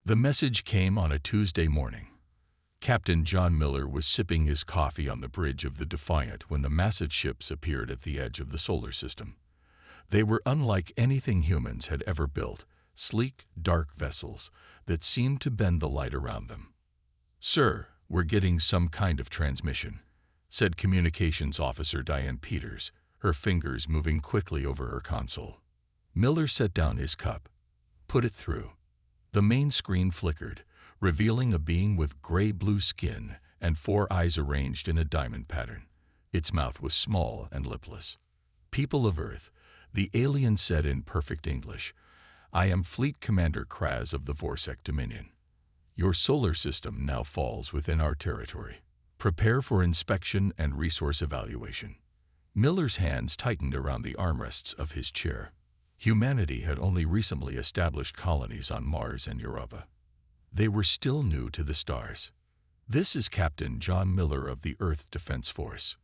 The message came on a Tuesday morning. Captain John Miller was sipping his coffee on the bridge of the Defiant when the massive ships appeared at the edge of the solar system. They were unlike anything humans had ever built, sleek, dark vessels that seemed to bend the light around them. "Sir, we're getting some kind of transmission," said Communications Officer Diane Peters, her fingers moving quickly over her console. Miller set down his cup. "Put it through." The main screen flickered, revealing a being with gray-blue skin and 4 eyes arranged in a diamond pattern. Its mouth was small and lipless. "People of Earth," the alien said in perfect English, "I am Fleet Commander Kraz of the Vorsek Dominion. Your solar system now falls within our territory. Prepare for inspection and resource evaluation." Miller's hands tightened around the armrests of his chair. Humanity had only recently established colonies on Mars and Europa. They were still new to the stars. "This is Captain John Miller of the Earth Defense Force.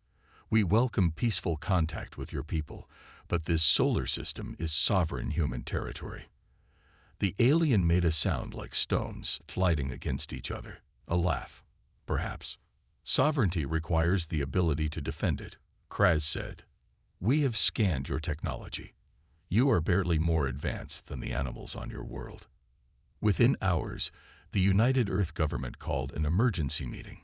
We welcome peaceful contact with your people, but this solar system is sovereign human territory." The alien made a sound like stones sliding against each other. A laugh, perhaps. "Sovereignty requires the ability to defend it," Kraz said. "We have scanned your technology. You are barely more advanced than the animals on your world." Within hours, the United Earth government called an emergency meeting.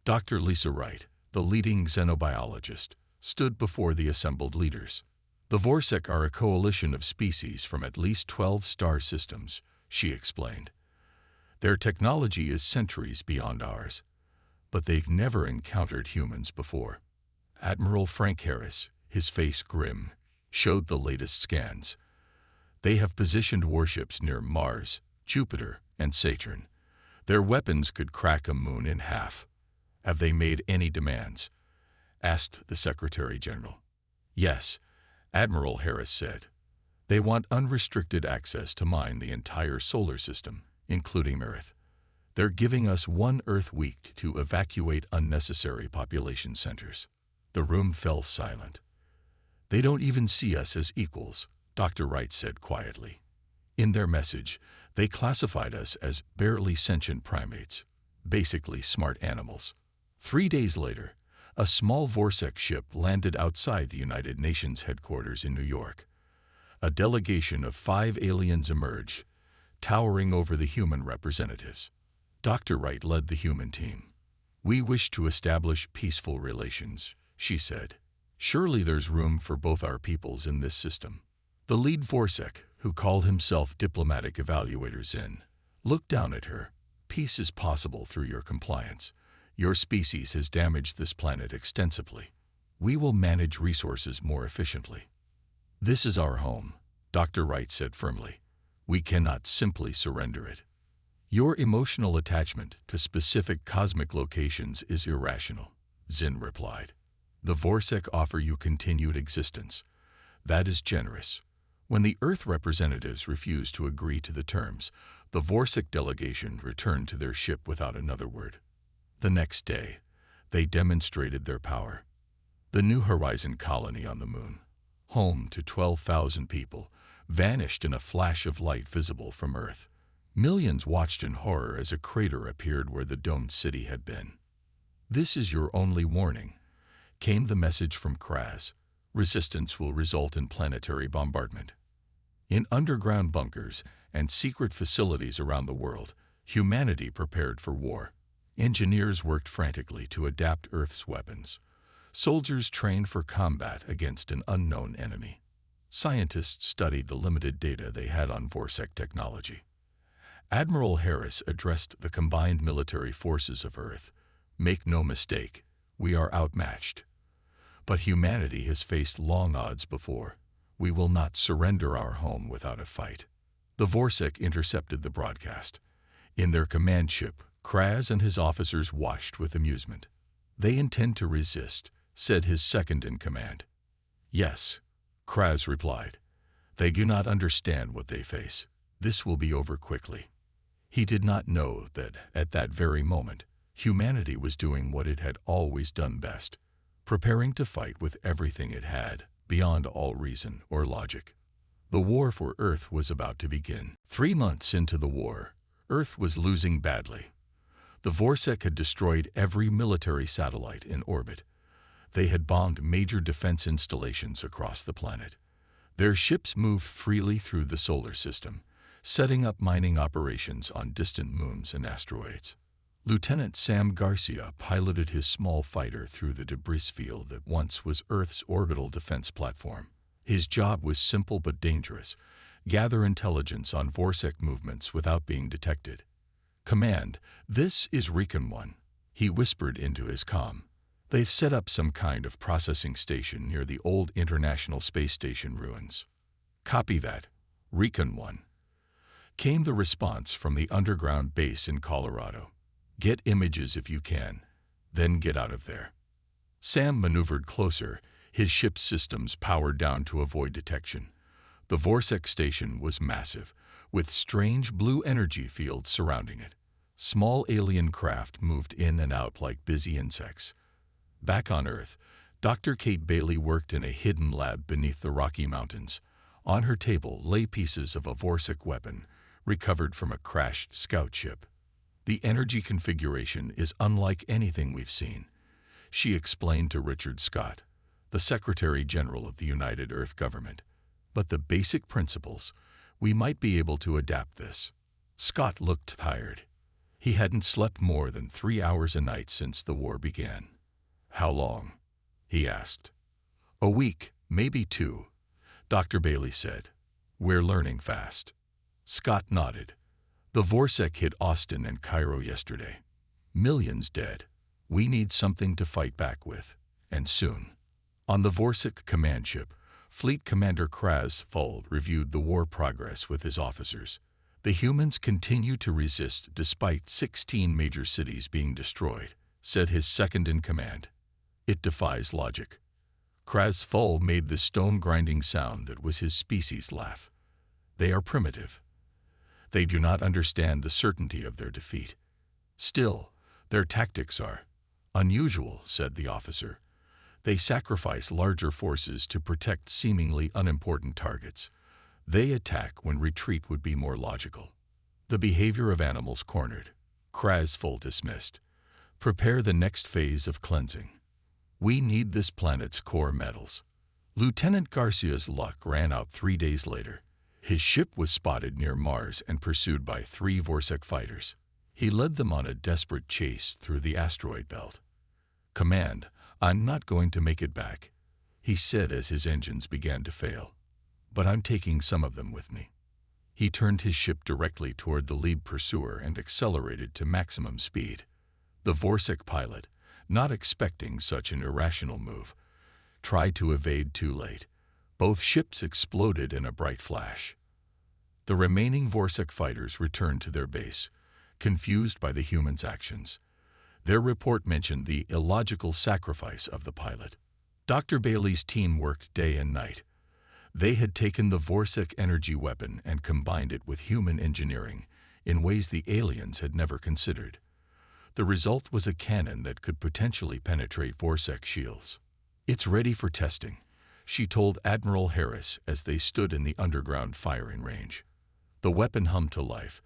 Dr. Lisa Wright, the leading xenobiologist, stood before the assembled leaders. "The Vorsek are a coalition of species from at least 12 star systems," she explained. "Their technology is centuries beyond ours, but they've never encountered humans before." Admiral Frank Harris, his face grim, showed the latest scans. "They have positioned warships near Mars, Jupiter, and Saturn. Their weapons could crack a moon in half." "Have they made any demands?" asked the Secretary General. "Yes," Admiral Harris said. "They want unrestricted access to mine the entire solar system, including Earth. They're giving us 1 Earth week to evacuate unnecessary population centers." The room fell silent. "They don't even see us as equals," Dr. Wright said quietly. "In their message, they classified us as barely sentient primates, basically smart animals." 3 days later, a small Vorsek ship landed outside the United Nations headquarters in New York. A delegation of 5 aliens emerged, towering over the human representatives. Dr. Wright led the human team. "We wish to establish peaceful relations," she said. "Surely there's room for both our peoples in this system." The lead Vorsek, who called himself Diplomatic Evaluator Zen, looked down at her. "Peace is possible through your compliance. Your species has damaged this planet extensively. We will manage resources more efficiently." "This is our home," Dr. Wright said firmly. "We cannot simply surrender it." "Your emotional attachment to specific cosmic locations is irrational," Zen replied. "The Vorsek offer you continued existence. That is generous." When the Earth representatives refused to agree to the terms, the Vorsek delegation returned to their ship without another word. The next day, they demonstrated their power. The New Horizon colony on the moon, home to 12,000 people, vanished in a flash of light visible from Earth. Millions watched in horror as a crater appeared where the domed city had been. "This is your only warning," came the message from Kraz. "Resistance will result in planetary bombardment." In underground bunkers and secret facilities around the world, humanity prepared for war. Engineers worked frantically to adapt Earth's weapons. Soldiers trained for combat against an unknown enemy. Scientists studied the limited data they had on Vorsek technology. Admiral Harris addressed the combined military forces of Earth. "Make no mistake, we are outmatched. But humanity has faced long odds before. We will not surrender our home without a fight." The Vorsek intercepted the broadcast. In their command ship, Kraz and his officers watched with amusement. "They intend to resist," said his second-in-command. "Yes," Kraz replied. "They do not understand what they face. This will be over quickly." He did not know that, at that very moment, humanity was doing what it had always done best, preparing to fight with everything it had, beyond all reason or logic. The war for Earth was about to begin. 3 months into the war, Earth was losing badly. The Vorsek had destroyed every military satellite in orbit. They had bombed major defense installations across the planet. Their ships moved freely through the solar system, setting up mining operations on distant moons and asteroids. Lieutenant Sam Garcia piloted his small fighter through the debris field that once was Earth's orbital defense platform. His job was simple but dangerous: gather intelligence on Vorsek movements without being detected. "Command, this is Recon 1, he whispered into his comm. "They've set up some kind of processing station near the old International Space Station ruins." "Copy that, Recon 1," came the response from the underground base in Colorado. "Get images if you can, then get out of there." Sam maneuvered closer, his ship's systems powered down to avoid detection. The Vorsek station was massive, with strange blue energy fields surrounding it. Small alien craft moved in and out like busy insects. Back on Earth, Dr. Kate Bailey worked in a hidden lab beneath the Rocky Mountains. On her table lay pieces of a Vorsek weapon, recovered from a crashed scout ship. "The energy configuration is unlike anything we've seen," she explained to Richard Scott, the Secretary General of the United Earth Government. "But the basic principles, we might be able to adapt this." Scott looked tired. He hadn't slept more than 3 hours a night since the war began. "How long?" he asked. "A week, maybe 2, Dr. Bailey said. "We're learning fast." Scott nodded. "The Vorsek hit Austin and Cairo yesterday. Millions dead. We need something to fight back with, and soon." On the Vorsek command ship, Fleet Commander Kraz Fold reviewed the war progress with his officers. "The humans continue to resist despite 16 major cities being destroyed," said his second-in-command. "It defies logic." Kraz Fold made the stone-grinding sound that was his species' laugh. "They are primitive. They do not understand the certainty of their defeat. Still, their tactics are unusual," said the officer. "They sacrifice larger forces to protect seemingly unimportant targets. They attack when retreat would be more logical." "The behavior of animals cornered," Krasful dismissed. "Prepare the next phase of cleansing. We need this planet's core metals." Lieutenant Garcia's luck ran out 3 days later. His ship was spotted near Mars and pursued by 3 Vorsek fighters. He led them on a desperate chase through the asteroid belt. "Command, I'm not going to make it back," he said as his engines began to fail. "But I'm taking some of them with me." He turned his ship directly toward the lead pursuer and accelerated to maximum speed. The Vorsek pilot, not expecting such an irrational move, tried to evade too late. Both ships exploded in a bright flash. The remaining Vorsek fighters returned to their base, confused by the humans' actions. Their report mentioned the illogical sacrifice of the pilot. Dr. Bailey's team worked day and night. They had taken the Vorsek energy weapon and combined it with human engineering in ways the aliens had never considered. The result was a cannon that could potentially penetrate Vorsek shields. "It's ready for testing," she told Admiral Harris as they stood in the underground firing range. The weapon hummed to life,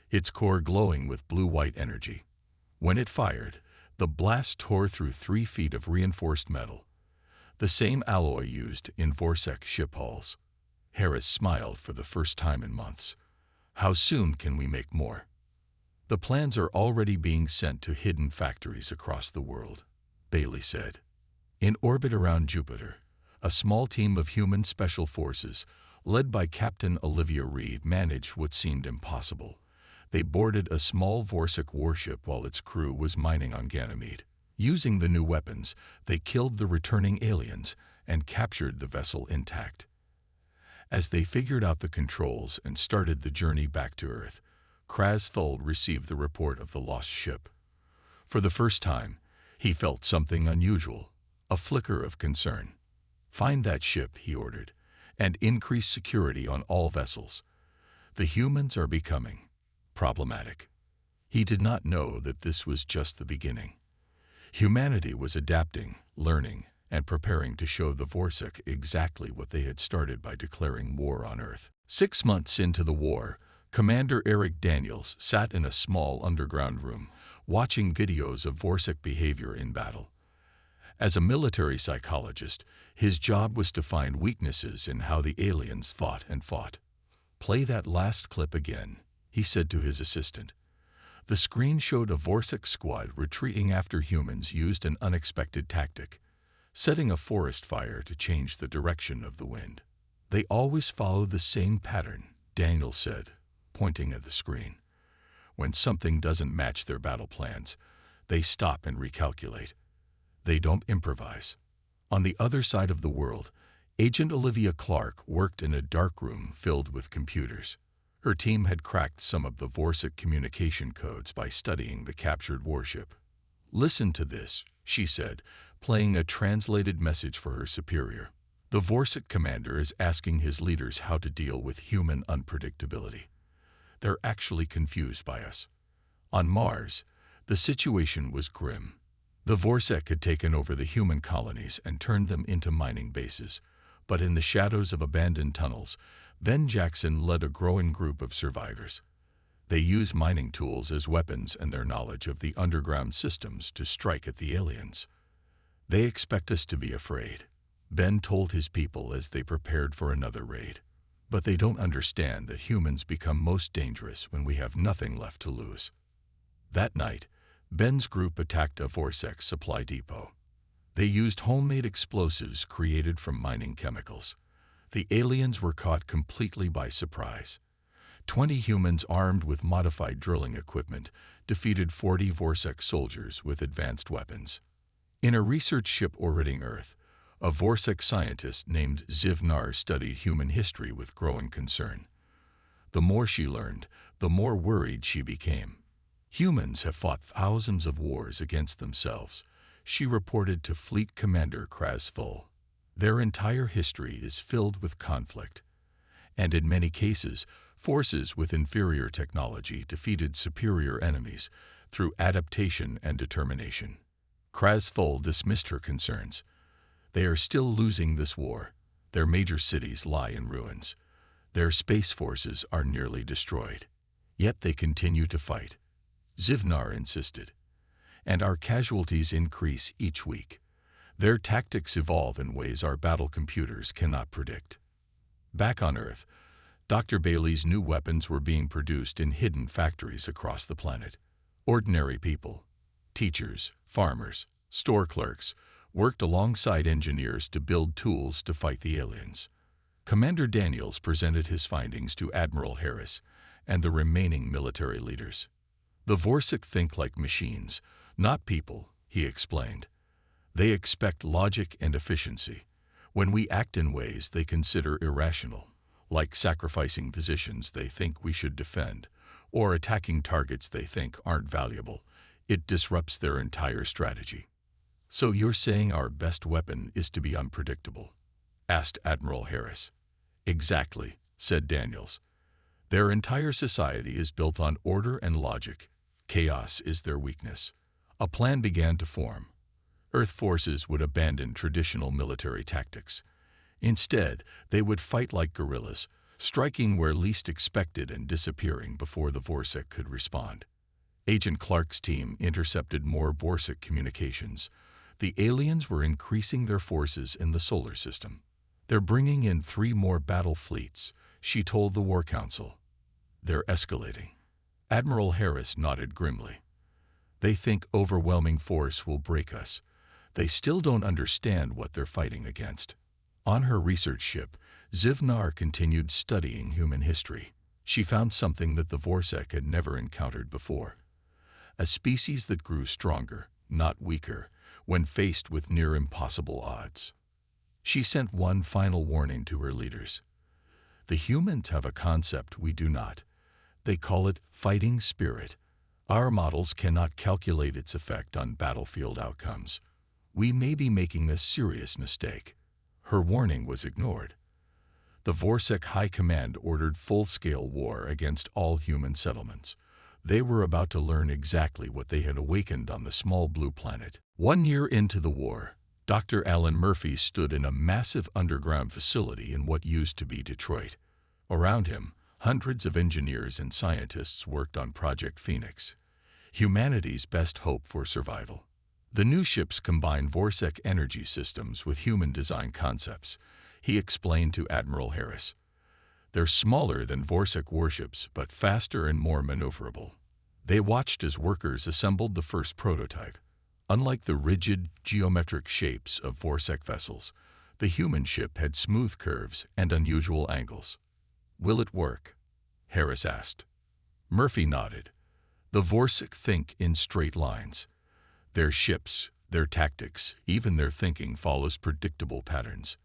its core glowing with blue-white energy. When it fired, the blast tore through 3 feet of reinforced metal, the same alloy used in Vorsek ship hulls. Harris smiled for the first time in months. "How soon can we make more?" "The plans are already being sent to hidden factories across the world," Bailey said. In orbit around Jupiter, a small team of human special forces, led by Captain Olivia Reed, managed what seemed impossible. They boarded a small Vorsek warship while its crew was mining on Ganymede. Using the new weapons, they killed the returning aliens and captured the vessel intact. As they figured out the controls and started the journey back to Earth, Krasfold received the report of the lost ship. For the first time, he felt something unusual, a flicker of concern. "Find that ship," he ordered, "and increase security on all vessels. The humans are becoming problematic." He did not know that this was just the beginning. Humanity was adapting, learning, and preparing to show the Vorsek exactly what they had started by declaring war on Earth. 6 months into the war, Commander Eric Daniels sat in a small underground room, watching videos of Vorsec behavior in battle. As a military psychologist, his job was to find weaknesses in how the aliens thought and fought. "Play that last clip again," he said to his assistant. The screen showed a Vorsec squad retreating after humans used an unexpected tactic, setting a forest fire to change the direction of the wind. "They always follow the same pattern," Daniel said, pointing at the screen. "When something doesn't match their battle plans, they stop and recalculate. They don't improvise." On the other side of the world, Agent Olivia Clark worked in a dark room filled with computers. Her team had cracked some of the Vorsec communication codes by studying the captured warship. "Listen to this," she said, playing a translated message for her superior. "The Vorsec commander is asking his leaders how to deal with human unpredictability. They're actually confused by us." On Mars, the situation was grim. The Vorsec had taken over the human colonies and turned them into mining bases. But in the shadows of abandoned tunnels, Ben Jackson led a growing group of survivors. They used mining tools as weapons and their knowledge of the underground systems to strike at the aliens. "They expect us to be afraid," Ben told his people as they prepared for another raid. "But they don't understand that humans become most dangerous when we have nothing left to lose." That night, Ben's group attacked a Vorsec supply depot. They used homemade explosives created from mining chemicals. The aliens were caught completely by surprise. 20 humans armed with modified drilling equipment defeated 40 Vorsec soldiers with advanced weapons. In a research ship orbiting Earth, a Vorsec scientist named Zivnar studied human history with growing concern. The more she learned, the more worried she became. "Humans have fought thousands of wars against themselves," she reported to Fleet Commander Krasful. "Their entire history is filled with conflict. And in many cases, forces with inferior technology defeated superior enemies through adaptation and determination." Krasful dismissed her concerns. "They are still losing this war. Their major cities lie in ruins. Their space forces are nearly destroyed. Yet they continue to fight," Zivnar insisted. "And our casualties increase each week. Their tactics evolve in ways our battle computers cannot predict." Back on Earth, Dr. Bailey's new weapons were being produced in hidden factories across the planet. Ordinary people, teachers, farmers, store clerks, worked alongside engineers to build tools to fight the aliens. Commander Daniels presented his findings to Admiral Harris and the remaining military leaders. "The Vorsec think like machines, not people," he explained. "They expect logic and efficiency. When we act in ways they consider irrational, like sacrificing positions they think we should defend, or attacking targets they think aren't valuable, it disrupts their entire strategy." "So you're saying our best weapon is to be unpredictable?" asked Admiral Harris. "Exactly," said Daniels. "Their entire society is built on order and logic. Chaos is their weakness." A plan began to form. Earth forces would abandon traditional military tactics. Instead, they would fight like guerrillas, striking where least expected and disappearing before the Vorsec could respond. Agent Clark's team intercepted more Vorsec communications. The aliens were increasing their forces in the solar system. "They're bringing in 3 more battle fleets," she told the War Council. "They're escalating." Admiral Harris nodded grimly. "They think overwhelming force will break us. They still don't understand what they're fighting against." On her research ship, Zivnar continued studying human history. She found something that the Vorsec had never encountered before. A species that grew stronger, not weaker, when faced with near impossible odds. She sent one final warning to her leaders. "The humans have a concept we do not. They call it fighting spirit. Our models cannot calculate its effect on battlefield outcomes. We may be making a serious mistake." Her warning was ignored. The Vorsec High Command ordered full-scale war against all human settlements. They were about to learn exactly what they had awakened on the small blue planet. 1 year into the war, Dr. Alan Murphy stood in a massive underground facility in what used to be Detroit. Around him, Hundreds of engineers and scientists worked on Project Phoenix, humanity's best hope for survival. The new ships combine Vorsek energy systems with human design concepts, he explained to Admiral Harris. They're smaller than Vorsek warships, but faster and more maneuverable. They watched as workers assembled the first prototype. Unlike the rigid, geometric shapes of Vorsek vessels, the human ship had smooth curves and unusual angles. "Will it work?" Harris asked. Murphy nodded. The Vorsek think in straight lines. Their ships, their tactics, even their thinking follows predictable patterns.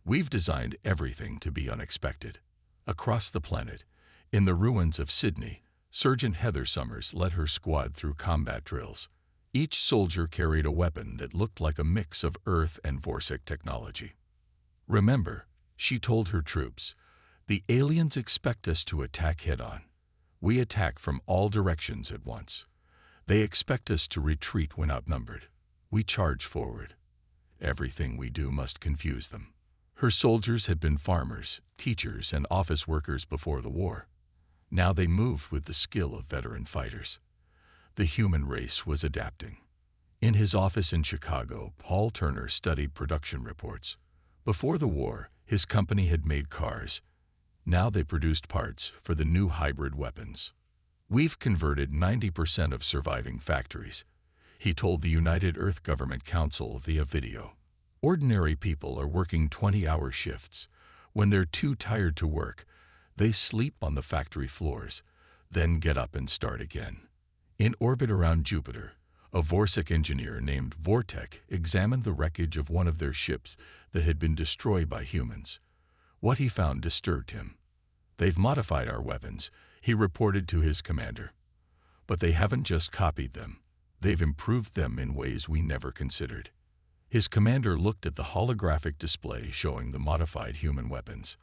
We've designed everything to be unexpected. Across the planet, in the ruins of Sydney, Sergeant Heather Summers led her squad through combat drills. Each soldier carried a weapon that looked like a mix of Earth and Vorsek technology. "Remember," she told her troops, "the aliens expect us to attack head-on. We attack from all directions at once. They expect us to retreat when outnumbered. We charge forward. Everything we do must confuse them." Her soldiers had been farmers, teachers, and office workers before the war. Now they moved with the skill of veteran fighters. The human race was adapting. In his office in Chicago, Paul Turner studied production reports. Before the war, his company had made cars. Now they produced parts for the new hybrid weapons. "We've converted 90% of surviving factories," he told the United Earth Government Council via video. "Ordinary people are working 20-hour shifts. When they're too tired to work, they sleep on the factory floors, then get up and start again." In orbit around Jupiter, a Vorsek engineer named Vortek examined the wreckage of one of their ships that had been destroyed by humans. What he found disturbed him. "They've modified our weapons," he reported to his commander. "But they haven't just copied them. They've improved them in ways we never considered." His commander looked at the holographic display showing the modified human weapons.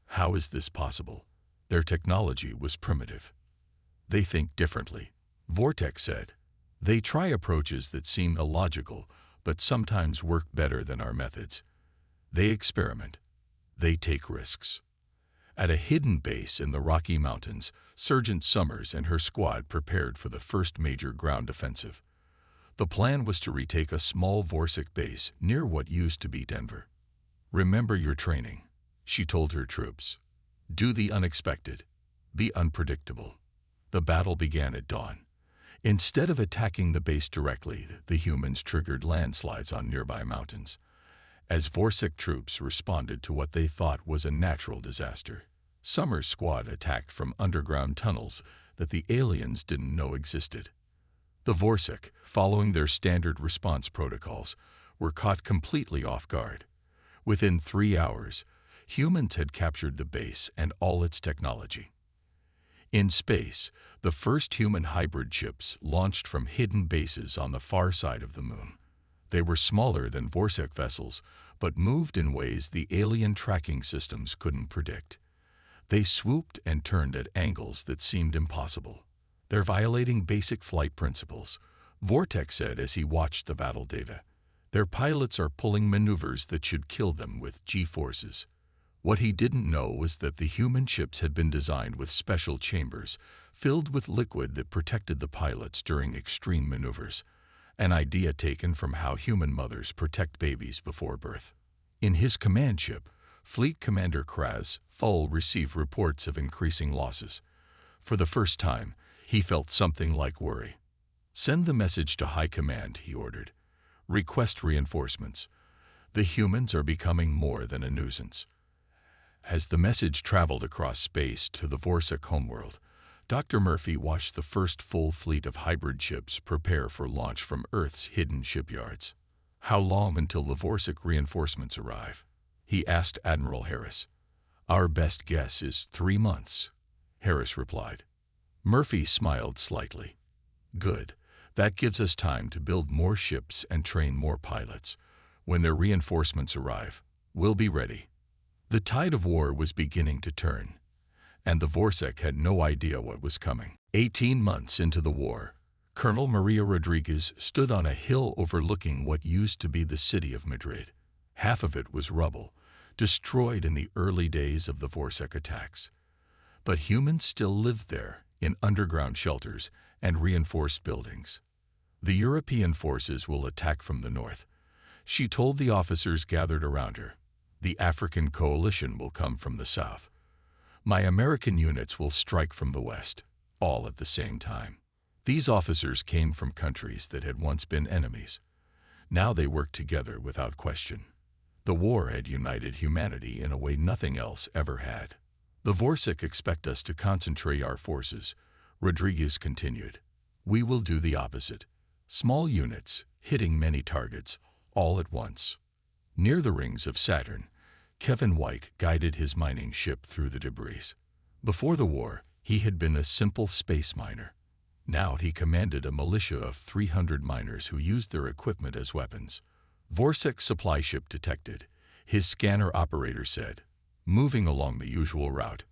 "How is this possible? Their technology was primitive." "They think differently," Vortek said. "They try approaches that seem illogical, but sometimes work better than our methods. They experiment. They take risks." At a hidden base in the Rocky Mountains, Sergeant Summers and her squad prepared for the first major ground offensive. The plan was to retake a small Vorsek base near what used to be Denver. "Remember your training," she told her troops. "Do the unexpected. Be unpredictable." The battle began at dawn. Instead of attacking the base directly, the humans triggered landslides on nearby mountains. As Vorsek troops responded to what they thought was a natural disaster, Summers' squad attacked from underground tunnels that the aliens didn't know existed. The Vorsek, following their standard response protocols, were caught completely off guard. Within 3 hours, humans had captured the base and all its technology. In space, the first human hybrid ships launched from hidden bases on the far side of the moon. They were smaller than Vorsek vessels, but moved in ways the alien tracking systems couldn't predict. They swooped and turned at angles that seemed impossible. "They're violating basic flight principles," Vortek said as he watched the battle data. "Their pilots are pulling maneuvers that should kill them with G-forces." What he didn't know was that the human ships had been designed with special chambers filled with liquid that protected the pilots during extreme maneuvers, an idea taken from how human mothers protect babies before birth. In his command ship, Fleet Commander Kraz Full received reports of increasing losses. For the first time, he felt something like worry. "Send the message to High Command," he ordered. "Request reinforcements. The humans are becoming more than a nuisance." As the message traveled across space to the Vorsek homeworld, Dr. Murphy watched the first full fleet of hybrid ships prepare for launch from Earth's hidden shipyards. "How long until the Vorsek reinforcements arrive?" he asked Admiral Harris. "Our best guess is 3 months," Harris replied. Murphy smiled slightly. "Good. That gives us time to build more ships and train more pilots. When their reinforcements arrive, we'll be ready." The tide of war was beginning to turn, and the Vorsek had no idea what was coming. 18 months into the war, Colonel Maria Rodriguez stood on a hill overlooking what used to be the city of Madrid. Half of it was rubble, destroyed in the early days of the Vorsek attacks. But humans still lived there, in underground shelters and reinforced buildings. The European forces will attack from the north, she told the officers gathered around her. The African coalition will come from the south. My American units will strike from the west, all at the same time. These officers came from countries that had once been enemies. Now they worked together without question. The war had united humanity in a way nothing else ever had. The Vorsik expect us to concentrate our forces, Rodriguez continued. We will do the opposite. Small units, hitting many targets, all at once. Near the rings of Saturn, Kevin White guided his mining ship through the debris. Before the war, he had been a simple space miner. Now he commanded a militia of 300 miners who used their equipment as weapons. Vorsek's supply ship detected, his scanner operator said, moving along the usual route.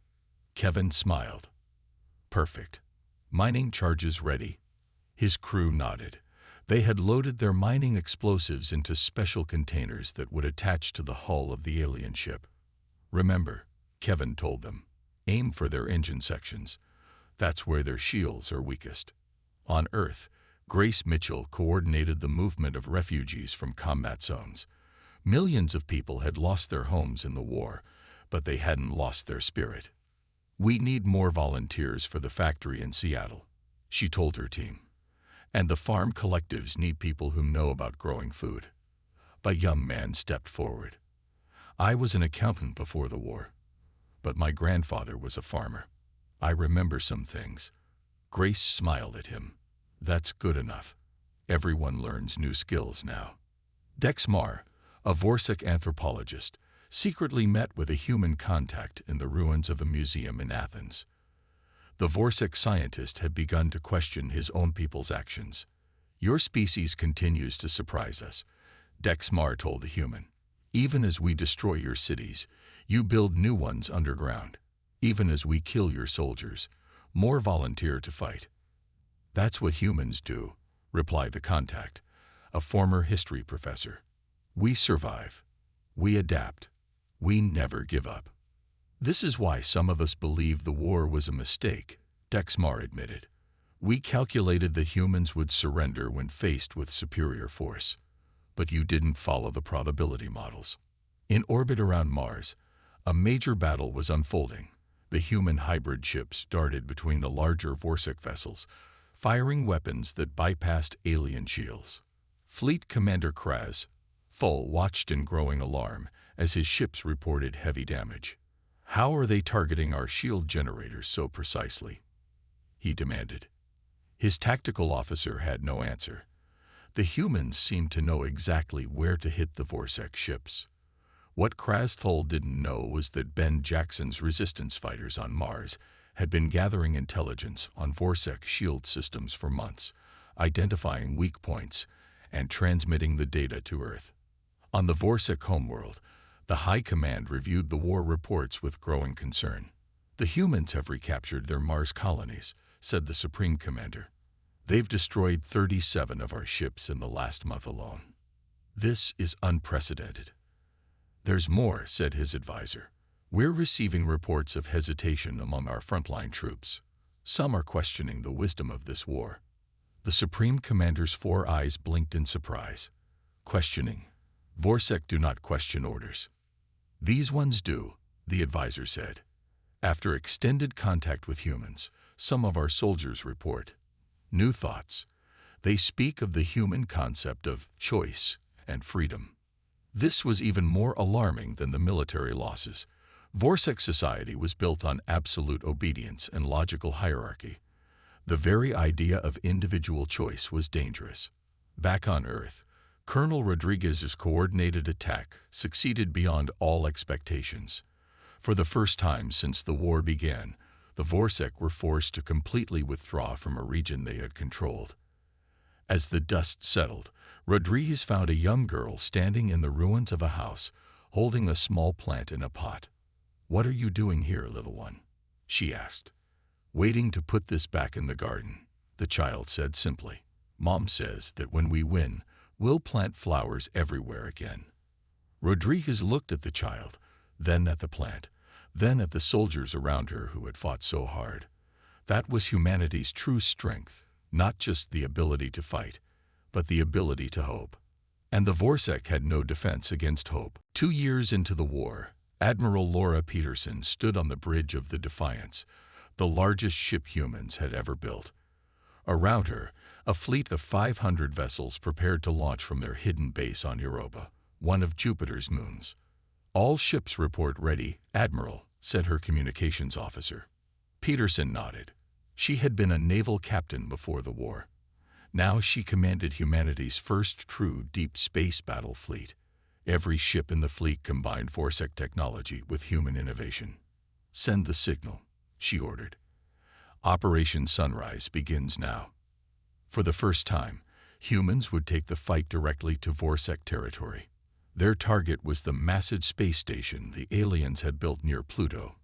Kevin smiled. Perfect. Mining charges ready. His crew nodded. They had loaded their mining explosives into special containers that would attach to the hull of the alien ship. Remember, Kevin told them, aim for their engine sections. That's where their shields are weakest. On Earth, Grace Mitchell coordinated the movement of refugees from combat zones. Millions of people had lost their homes in the war, but they hadn't lost their spirit. We need more volunteers for the factory in Seattle, she told her team. And the farm collectives need people who know about growing food. A young man stepped forward. I was an accountant before the war, but my grandfather was a farmer. I remember some things. Grace smiled at him. That's good enough. Everyone learns new skills now. Dex Marr, a Vorsik anthropologist, secretly met with a human contact in the ruins of a museum in Athens. The Vorsik scientist had begun to question his own people's actions. Your species continues to surprise us, Dex Marr told the human. Even as we destroy your cities, you build new ones underground. Even as we kill your soldiers, more volunteer to fight. That's what humans do, replied the contact, a former history professor. We survive. We adapt. We never give up. This is why some of us believe the war was a mistake, Dex Marr admitted. We calculated that humans would surrender when faced with superior force. But you didn't follow the probability models. In orbit around Mars, a major battle was unfolding. The human hybrid ships darted between the larger Vorsik vessels, firing weapons that bypassed alien shields. Fleet Commander Kraz Full watched in growing alarm as his ships reported heavy damage. How are they targeting our shield generators so precisely? He demanded. His tactical officer had no answer. The humans seemed to know exactly where to hit the Vorsek ships. What Krasthul didn't know was that Ben Jackson's resistance fighters on Mars had been gathering intelligence on Vorsek shield systems for months, identifying weak points and transmitting the data to Earth. On the Vorsek homeworld, the High Command reviewed the war reports with growing concern. The humans have recaptured their Mars colonies, said the Supreme Commander. They've destroyed 37 of our ships in the last month alone. This is unprecedented. There's more, said his advisor. We're receiving reports of hesitation among our frontline troops. Some are questioning the wisdom of this war. The Supreme Commander's 4 eyes blinked in surprise. Questioning. Vorsek do not question orders. These ones do, the advisor said. After extended contact with humans, some of our soldiers report new thoughts. They speak of the human concept of choice and freedom. This was even more alarming than the military losses. Vorsek society was built on absolute obedience and logical hierarchy. The very idea of individual choice was dangerous. Back on Earth, Colonel Rodriguez's coordinated attack succeeded beyond all expectations. For the first time since the war began, the Vorsek were forced to completely withdraw from a region they had controlled. As the dust settled, Rodriguez found a young girl standing in the ruins of a house, holding a small plant in a pot. "What are you doing here, little one?" she asked. "Waiting to put this back in the garden," the child said simply. "Mom says that when we win, we'll plant flowers everywhere again." Rodriguez looked at the child, then at the plant. then at the soldiers around her who had fought so hard. That was humanity's true strength, not just the ability to fight, but the ability to hope. And the Vorsek had no defense against hope. 2 years into the war, Admiral Laura Peterson stood on the bridge of the Defiance, the largest ship humans had ever built. Around her, a fleet of 500 vessels prepared to launch from their hidden base on Europa, one of Jupiter's moons. "All ships report ready, Admiral," said her communications officer. Peterson nodded. She had been a naval captain before the war. Now she commanded humanity's first true deep space battle fleet. Every ship in the fleet combined Vorsek technology with human innovation. "Send the signal," she ordered. "Operation Sunrise begins now." For the first time, humans would take the fight directly to Vorsek territory. Their target was the massive space station the aliens had built near Pluto.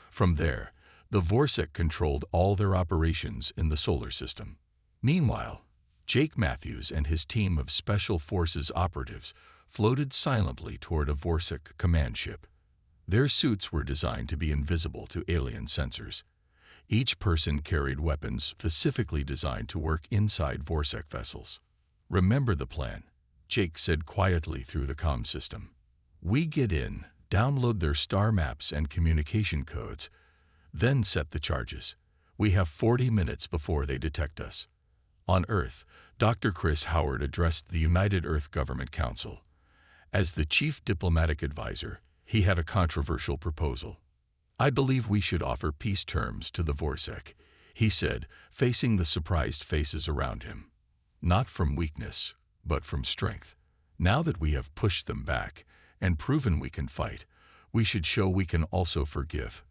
From there, the Vorsek controlled all their operations in the solar system. Meanwhile, Jake Matthews and his team of Special Forces operatives floated silently toward a Vorsek command ship. Their suits were designed to be invisible to alien sensors. Each person carried weapons specifically designed to work inside Vorsek vessels. "Remember the plan," Jake said quietly through the comm system. "We get in, download their star maps and communication codes, then set the charges. We have 40 minutes before they detect us." On Earth, Dr. Chris Howard addressed the United Earth Government Council. As the chief diplomatic advisor, he had a controversial proposal. "I believe we should offer peace terms to the Vorsek," he said, facing the surprised faces around him. "Not from weakness, but from strength. Now that we have pushed them back and proven we can fight, we should show we can also forgive."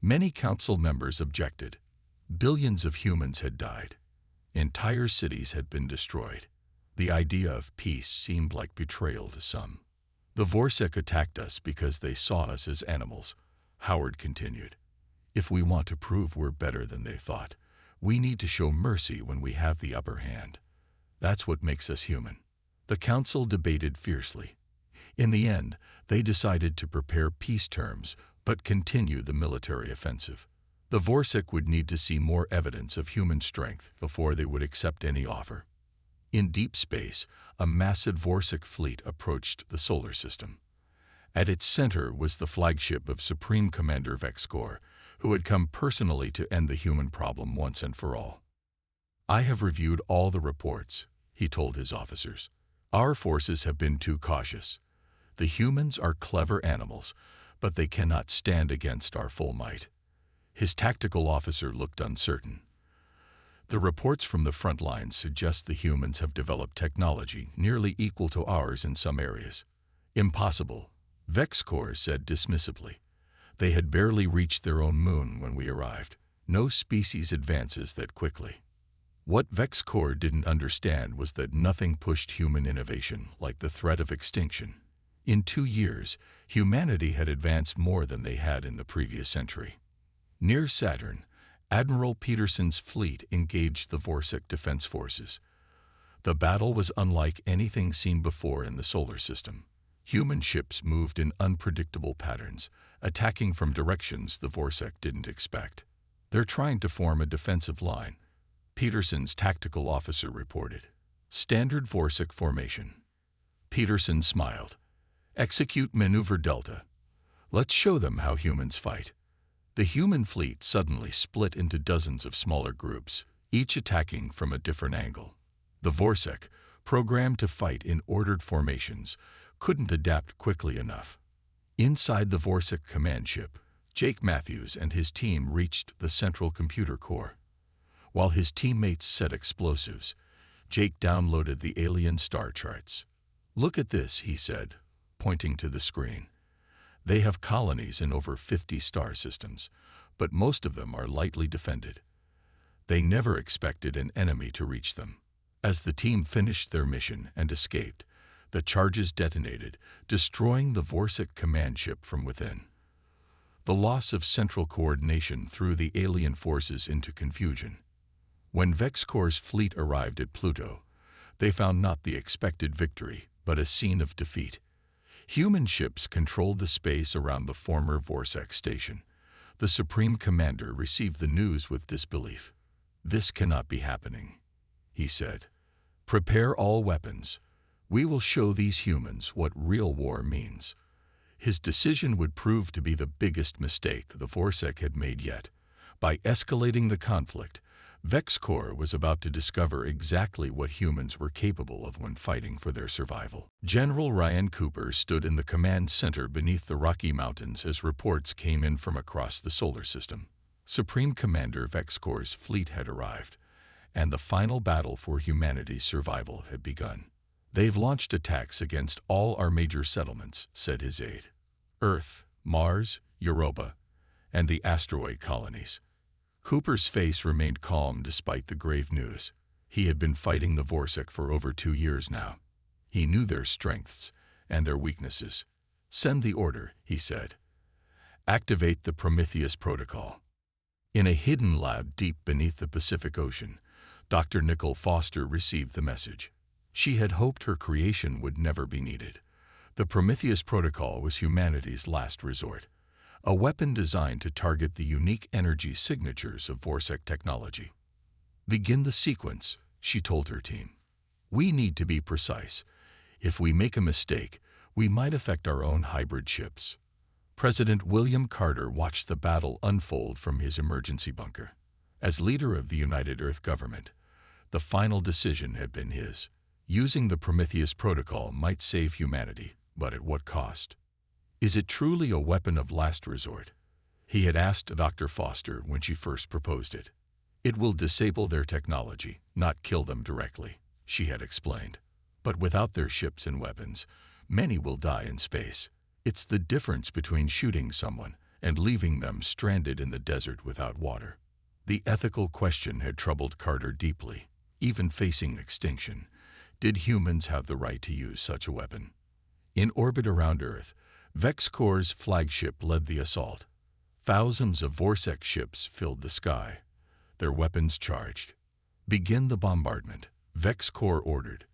Many council members objected. Billions of humans had died. Entire cities had been destroyed. The idea of peace seemed like betrayal to some. "The Vorsek attacked us because they saw us as animals," Howard continued. "If we want to prove we're better than they thought, we need to show mercy when we have the upper hand. That's what makes us human." The council debated fiercely. In the end, they decided to prepare peace terms but continue the military offensive. The Vorsek would need to see more evidence of human strength before they would accept any offer. In deep space, a massive Vorsek fleet approached the solar system. At its center was the flagship of Supreme Commander Vexkor, who had come personally to end the human problem once and for all. "I have reviewed all the reports," he told his officers. "Our forces have been too cautious. The humans are clever animals, but they cannot stand against our full might." His tactical officer looked uncertain. "The reports from the front lines suggest the humans have developed technology nearly equal to ours in some areas." "Impossible," Vexkor said dismissively. "They had barely reached their own moon when we arrived. No species advances that quickly." What Vexkor didn't understand was that nothing pushed human innovation like the threat of extinction. In 2 years, humanity had advanced more than they had in the previous century. Near Saturn, Admiral Peterson's fleet engaged the Vorsek defense forces. The battle was unlike anything seen before in the solar system. Human ships moved in unpredictable patterns, attacking from directions the Vorsek didn't expect. "They're trying to form a defensive line," Peterson's tactical officer reported. "Standard Vorsek formation." Peterson smiled. "Execute Maneuver Delta. Let's show them how humans fight." The human fleet suddenly split into dozens of smaller groups, each attacking from a different angle. The Vorsek, programmed to fight in ordered formations, couldn't adapt quickly enough. Inside the Vorsek command ship, Jake Matthews and his team reached the central computer core. While his teammates set explosives, Jake downloaded the alien star charts. "Look at this," he said, pointing to the screen. "They have colonies in over 50 star systems, but most of them are lightly defended. They never expected an enemy to reach them." As the team finished their mission and escaped, the charges detonated, destroying the Vorsek command ship from within. The loss of central coordination threw the alien forces into confusion. When Vexkor's fleet arrived at Pluto, they found not the expected victory, but a scene of defeat. Human ships controlled the space around the former Vorsek station. The Supreme Commander received the news with disbelief. "This cannot be happening," he said. "Prepare all weapons. We will show these humans what real war means." His decision would prove to be the biggest mistake the Vorsek had made yet. By escalating the conflict, VexCorp was about to discover exactly what humans were capable of when fighting for their survival. General Ryan Cooper stood in the command center beneath the Rocky Mountains as reports came in from across the solar system. Supreme Commander VexCorp's fleet had arrived, and the final battle for humanity's survival had begun. "They've launched attacks against all our major settlements," said his aide. "Earth, Mars, Europa, and the asteroid colonies." Cooper's face remained calm despite the grave news. He had been fighting the Vorsek for over 2 years now. He knew their strengths and their weaknesses. "Send the order," he said. "Activate the Prometheus Protocol." In a hidden lab deep beneath the Pacific Ocean, Dr. Nicole Foster received the message. She had hoped her creation would never be needed. The Prometheus Protocol was humanity's last resort, a weapon designed to target the unique energy signatures of Vorsek technology. "Begin the sequence," she told her team. "We need to be precise. If we make a mistake, we might affect our own hybrid ships." President William Carter watched the battle unfold from his emergency bunker. As leader of the United Earth government, the final decision had been his. Using the Prometheus Protocol might save humanity, but at what cost? "Is it truly a weapon of last resort?" he had asked Dr. Foster when she first proposed it. "It will disable their technology, not kill them directly," she had explained. "But without their ships and weapons, many will die in space. It's the difference between shooting someone and leaving them stranded in the desert without water." The ethical question had troubled Carter deeply. Even facing extinction, did humans have the right to use such a weapon? In orbit around Earth, VexCorp's flagship led the assault. Thousands of Vorsek ships filled the sky, their weapons charged. "Begin the bombardment," VexCorp ordered.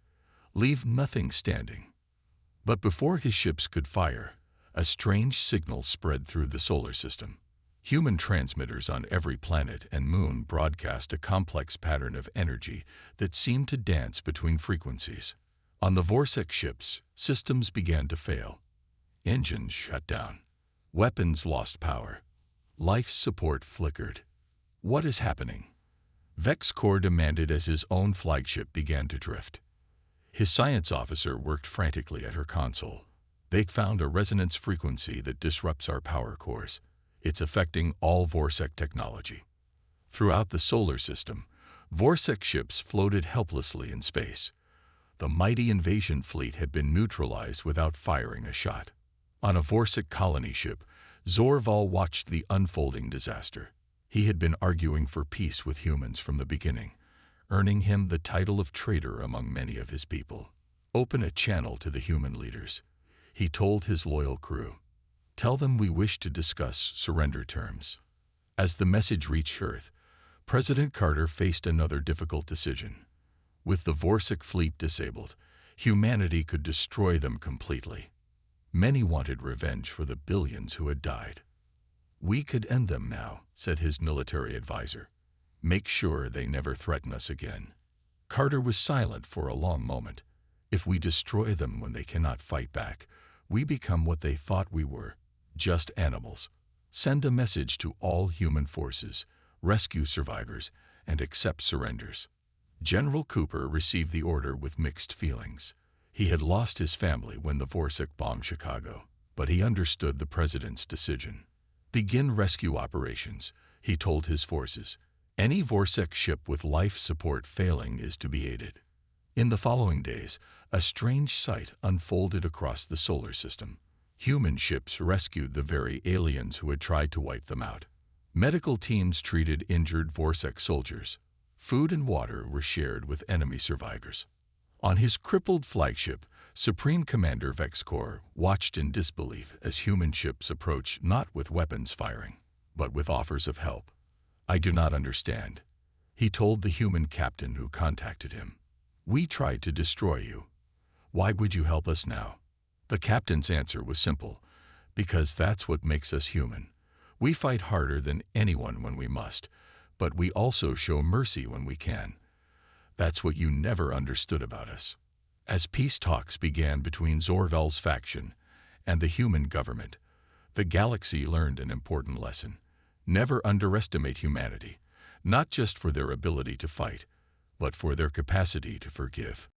"Leave nothing standing." But before his ships could fire, a strange signal spread through the solar system. Human transmitters on every planet and moon broadcast a complex pattern of energy that seemed to dance between frequencies. On the Vorsek ships, systems began to fail. Engines shut down. Weapons lost power. Life support flickered. "What is happening?" VexCorp demanded as his own flagship began to drift. His science officer worked frantically at her console. "They found a resonance frequency that disrupts our power cores. It's affecting all Vorsek technology." Throughout the solar system, Vorsek ships floated helplessly in space. The mighty invasion fleet had been neutralized without firing a shot. On a Vorsek colony ship, Zorval watched the unfolding disaster. He had been arguing for peace with humans from the beginning, earning him the title of traitor among many of his people. "Open a channel to the human leaders," he told his loyal crew. "Tell them we wish to discuss surrender terms." As the message reached Earth, President Carter faced another difficult decision. With the Vorsek fleet disabled, humanity could destroy them completely. Many wanted revenge for the billions who had died. "We could end them now," said his military advisor. "Make sure they never threaten us again." Carter was silent for a long moment. "If we destroy them when they cannot fight back, we become what they thought we were, just animals. Send a message to all human forces, rescue survivors, and accept surrenders." General Cooper received the order with mixed feelings. He had lost his family when the Vorsek bombed Chicago, but he understood the president's decision. "Begin rescue operations," he told his forces. "Any Vorsek ship with life support failing is to be aided." In the following days, a strange sight unfolded across the solar system. Human ships rescued the very aliens who had tried to wipe them out. Medical teams treated injured Vorsek soldiers. Food and water were shared with enemy survivors. On his crippled flagship, Supreme Commander VexCorp watched in disbelief as human ships approached not with weapons firing, but with offers of help. "I do not understand," he told the human captain who contacted him. "We tried to destroy you. Why would you help us now?" The captain's answer was simple, because that's what makes us human. We fight harder than anyone when we must, but we also show mercy when we can. That's what you never understood about us. As peace talks began between Zorvel's faction and the human government, the galaxy learned an important lesson. Never underestimate humanity, not just for their ability to fight, but for their capacity to forgive.